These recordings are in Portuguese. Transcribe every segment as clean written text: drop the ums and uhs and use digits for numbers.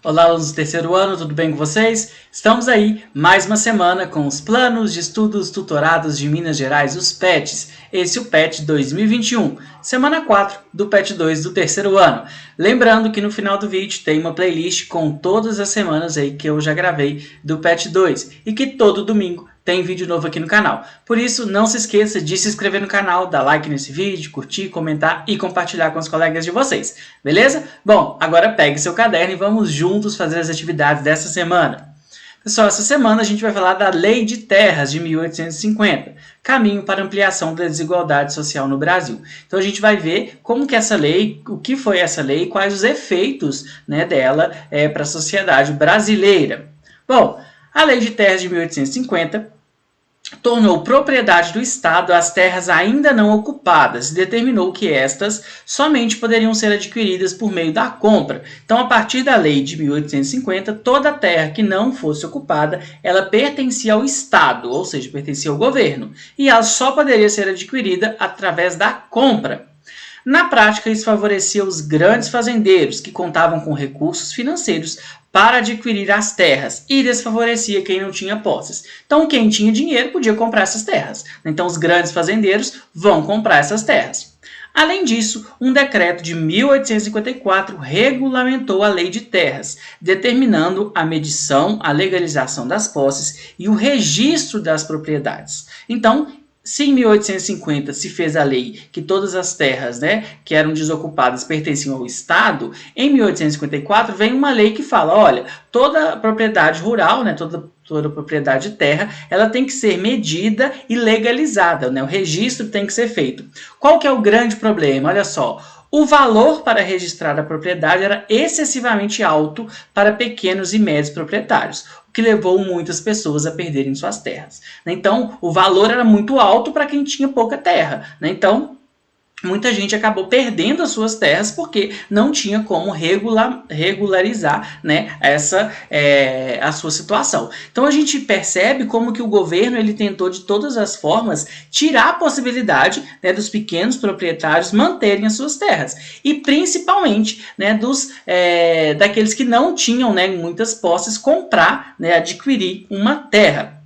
Olá, alunos do terceiro ano, tudo bem com vocês? Estamos aí, mais uma semana com os Planos de Estudos Tutorados de Minas Gerais, os PETs. Esse é o PET 2021, semana 4 do PET 2 do terceiro ano. Lembrando que no final do vídeo tem uma playlist com todas as semanas aí que eu já gravei do PET 2 e que todo domingo tem vídeo novo aqui no canal. Por isso, não se esqueça de se inscrever no canal, dar like nesse vídeo, curtir, comentar e compartilhar com os colegas de vocês, beleza? Bom, agora pegue seu caderno e vamos juntos fazer as atividades dessa semana. Pessoal, essa semana a gente vai falar da Lei de Terras de 1850, caminho para ampliação da desigualdade social no Brasil. Então a gente vai ver como que essa lei, o que foi essa lei, quais os efeitos, né, dela para a sociedade brasileira. Bom, a Lei de Terras de 1850 tornou propriedade do Estado as terras ainda não ocupadas e determinou que estas somente poderiam ser adquiridas por meio da compra. Então, a partir da lei de 1850, toda terra que não fosse ocupada, ela pertencia ao Estado, ou seja, pertencia ao governo, e ela só poderia ser adquirida através da compra. Na prática, isso favorecia os grandes fazendeiros, que contavam com recursos financeiros para adquirir as terras, e desfavorecia quem não tinha posses. Então, quem tinha dinheiro podia comprar essas terras. Então, os grandes fazendeiros vão comprar essas terras. Além disso, um decreto de 1854 regulamentou a Lei de Terras, determinando a medição, a legalização das posses e o registro das propriedades. Então, se em 1850 se fez a lei que todas as terras, né, que eram desocupadas pertenciam ao Estado, em 1854 vem uma lei que fala, olha, toda propriedade rural, né, toda propriedade de terra, ela tem que ser medida e legalizada, né, o registro tem que ser feito. Qual que é o grande problema? Olha só, o valor para registrar a propriedade era excessivamente alto para pequenos e médios proprietários, o que levou muitas pessoas a perderem suas terras. Então, o valor era muito alto para quem tinha pouca terra. Então, muita gente acabou perdendo as suas terras porque não tinha como regularizar, né, a sua situação. Então a gente percebe como que o governo ele tentou de todas as formas tirar a possibilidade, né, dos pequenos proprietários manterem as suas terras e principalmente, né, daqueles que não tinham, né, muitas posses comprar, né, adquirir uma terra.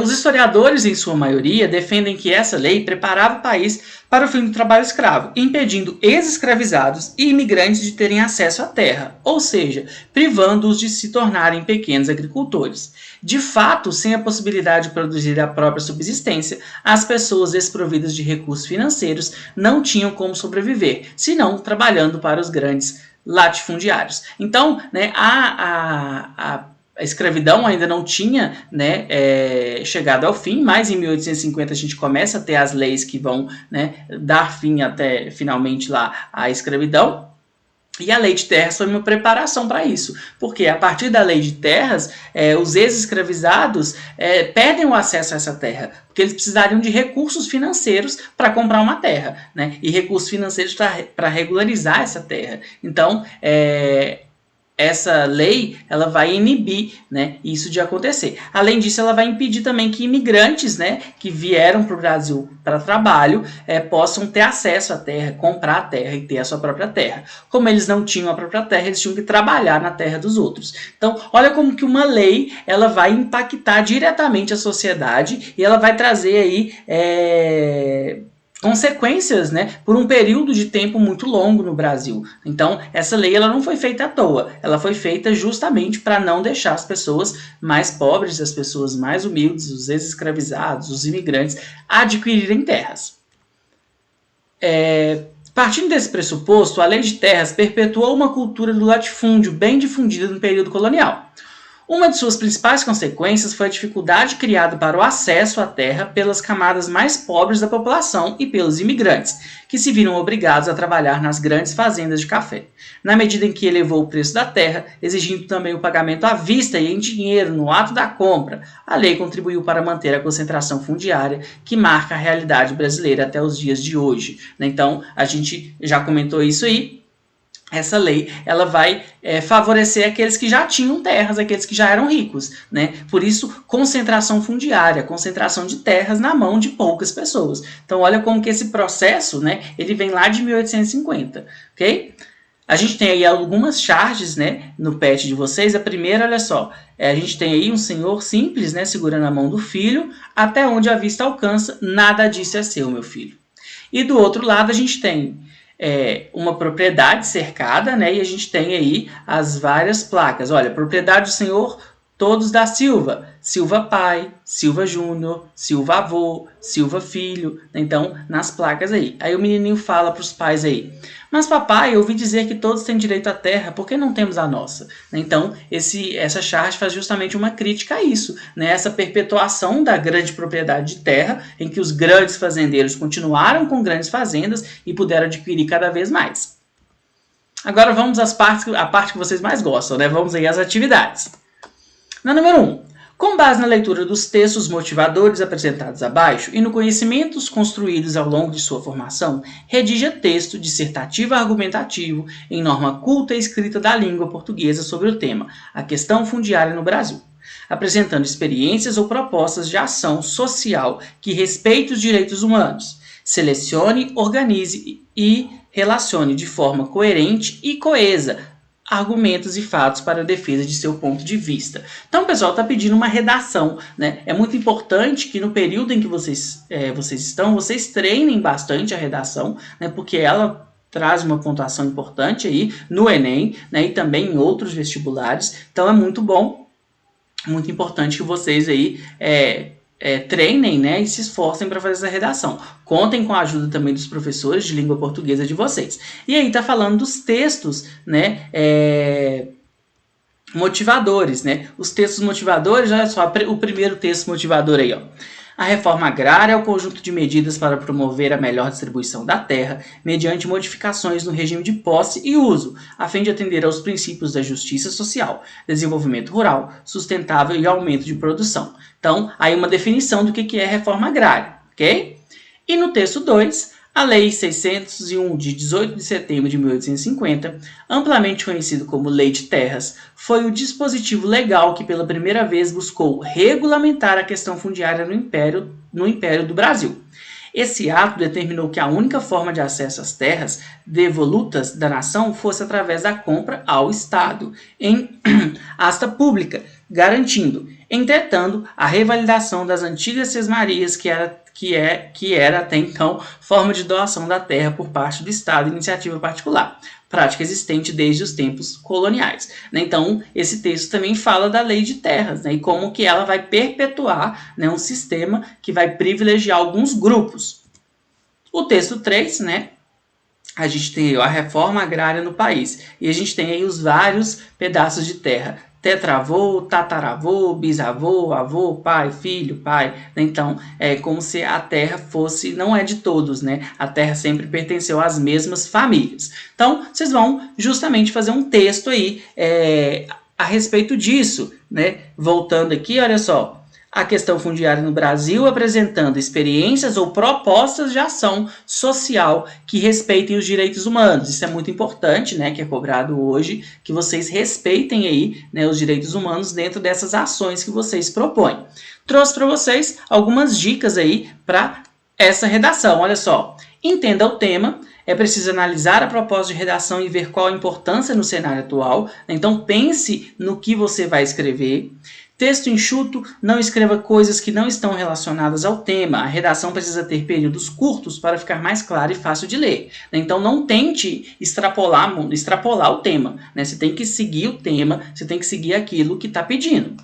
Os historiadores, em sua maioria, defendem que essa lei preparava o país para o fim do trabalho escravo, impedindo ex-escravizados e imigrantes de terem acesso à terra, ou seja, privando-os de se tornarem pequenos agricultores. De fato, sem a possibilidade de produzir a própria subsistência, as pessoas desprovidas de recursos financeiros não tinham como sobreviver, senão trabalhando para os grandes latifundiários. Então, né, a escravidão ainda não tinha, né, chegado ao fim, mas em 1850 a gente começa a ter as leis que vão, né, dar fim até finalmente lá à escravidão. E a Lei de Terras foi uma preparação para isso, porque a partir da Lei de Terras, os ex-escravizados perdem o acesso a essa terra, porque eles precisariam de recursos financeiros para comprar uma terra, né, e recursos financeiros para regularizar essa terra. Então, essa lei ela vai inibir, né, isso de acontecer. Além disso, ela vai impedir também que imigrantes, né, que vieram para o Brasil para trabalho possam ter acesso à terra, comprar a terra e ter a sua própria terra. Como eles não tinham a própria terra, eles tinham que trabalhar na terra dos outros. Então, olha como que uma lei ela vai impactar diretamente a sociedade e ela vai trazer aí consequências, né, por um período de tempo muito longo no Brasil. Então, essa lei ela não foi feita à toa, ela foi feita justamente para não deixar as pessoas mais pobres, as pessoas mais humildes, os ex-escravizados, os imigrantes, adquirirem terras. Partindo desse pressuposto, a Lei de Terras perpetuou uma cultura do latifúndio bem difundida no período colonial. Uma de suas principais consequências foi a dificuldade criada para o acesso à terra pelas camadas mais pobres da população e pelos imigrantes, que se viram obrigados a trabalhar nas grandes fazendas de café, na medida em que elevou o preço da terra, exigindo também o pagamento à vista e em dinheiro no ato da compra. A lei contribuiu para manter a concentração fundiária que marca a realidade brasileira até os dias de hoje. Então, a gente já comentou isso aí. Essa lei ela vai favorecer aqueles que já tinham terras, aqueles que já eram ricos, né? Por isso, concentração fundiária, concentração de terras na mão de poucas pessoas. Então, olha como que esse processo, né, ele vem lá de 1850, ok? A gente tem aí algumas charges, né, no pet de vocês. A primeira, olha só, a gente tem aí um senhor simples, né, segurando a mão do filho, até onde a vista alcança, nada disso é seu, meu filho. E do outro lado a gente tem uma propriedade cercada, né, e a gente tem aí as várias placas. Olha, propriedade do senhor todos da Silva. Silva pai, Silva júnior, Silva avô, Silva filho. Então, nas placas aí. Aí o menininho fala para os pais aí: mas papai, eu ouvi dizer que todos têm direito à terra, por que não temos a nossa? Então, essa charge faz justamente uma crítica a isso, né? Essa perpetuação da grande propriedade de terra, em que os grandes fazendeiros continuaram com grandes fazendas e puderam adquirir cada vez mais. Agora vamos à parte que vocês mais gostam, né? Vamos aí às atividades. Na número 1, com base na leitura dos textos motivadores apresentados abaixo e no conhecimentos construídos ao longo de sua formação, redija texto dissertativo argumentativo em norma culta e escrita da língua portuguesa sobre o tema A Questão Fundiária no Brasil, apresentando experiências ou propostas de ação social que respeite os direitos humanos. Selecione, organize e relacione de forma coerente e coesa argumentos e fatos para a defesa de seu ponto de vista. Então, o pessoal está pedindo uma redação, né? É muito importante que no período em que vocês estão, vocês treinem bastante a redação, né? Porque ela traz uma pontuação importante aí no Enem, né? E também em outros vestibulares. Então, é muito bom, muito importante que vocês aí treinem, né, e se esforcem para fazer essa redação. Contem com a ajuda também dos professores de língua portuguesa de vocês. E aí tá falando dos textos, né, motivadores, né? Os textos motivadores, olha só, o primeiro texto motivador aí, ó. A reforma agrária é o conjunto de medidas para promover a melhor distribuição da terra, mediante modificações no regime de posse e uso, a fim de atender aos princípios da justiça social, desenvolvimento rural, sustentável e aumento de produção. Então, aí uma definição do que é reforma agrária, ok? E no texto 2, a Lei 601, de 18 de setembro de 1850, amplamente conhecido como Lei de Terras, foi o dispositivo legal que pela primeira vez buscou regulamentar a questão fundiária no Império do Brasil. Esse ato determinou que a única forma de acesso às terras devolutas da nação fosse através da compra ao Estado, em asta pública, garantindo, entretanto, a revalidação das antigas sesmarias que era até então forma de doação da terra por parte do Estado e iniciativa particular, prática existente desde os tempos coloniais. Então, esse texto também fala da lei de terras, né, e como que ela vai perpetuar, né, um sistema que vai privilegiar alguns grupos. O texto 3, né, a gente tem a reforma agrária no país, e a gente tem aí os vários pedaços de terra: tetravô, tataravô, bisavô, avô, pai, filho, pai. Então, é como se a terra fosse, não é de todos, né? A terra sempre pertenceu às mesmas famílias. Então, vocês vão justamente fazer um texto aí a respeito disso, né? Voltando aqui, olha só. A questão fundiária no Brasil, apresentando experiências ou propostas de ação social que respeitem os direitos humanos. Isso é muito importante, né, que é cobrado hoje, que vocês respeitem aí, né, os direitos humanos dentro dessas ações que vocês propõem. Trouxe para vocês algumas dicas aí para essa redação. Olha só, entenda o tema. É preciso analisar a proposta de redação e ver qual a importância no cenário atual. Então, pense no que você vai escrever. Texto enxuto, não escreva coisas que não estão relacionadas ao tema. A redação precisa ter períodos curtos para ficar mais clara e fácil de ler. Então, não tente extrapolar o tema, né? Você tem que seguir o tema, você tem que seguir aquilo que está pedindo.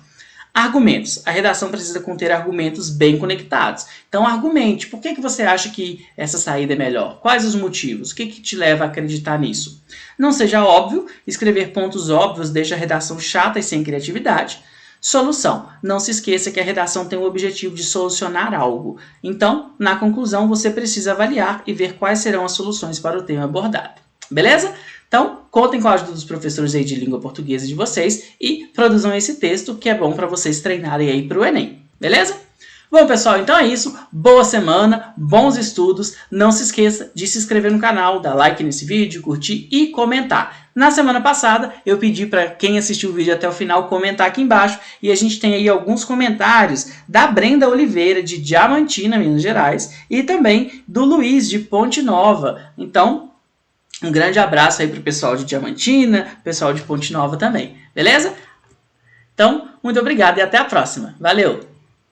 Argumentos. A redação precisa conter argumentos bem conectados. Então, argumente. Por que você acha que essa saída é melhor? Quais os motivos? O que te leva a acreditar nisso? Não seja óbvio. Escrever pontos óbvios deixa a redação chata e sem criatividade. Solução. Não se esqueça que a redação tem o objetivo de solucionar algo. Então, na conclusão, você precisa avaliar e ver quais serão as soluções para o tema abordado. Beleza? Então, contem com a ajuda dos professores aí de língua portuguesa de vocês e produzam esse texto que é bom para vocês treinarem aí para o Enem. Beleza? Bom, pessoal, então é isso. Boa semana, bons estudos. Não se esqueça de se inscrever no canal, dar like nesse vídeo, curtir e comentar. Na semana passada, eu pedi para quem assistiu o vídeo até o final comentar aqui embaixo e a gente tem aí alguns comentários da Brenda Oliveira, de Diamantina, Minas Gerais, e também do Luiz, de Ponte Nova. Então, Um grande abraço aí pro pessoal de Diamantina, pessoal de Ponte Nova também, beleza? Então, muito obrigado e até a próxima. Valeu!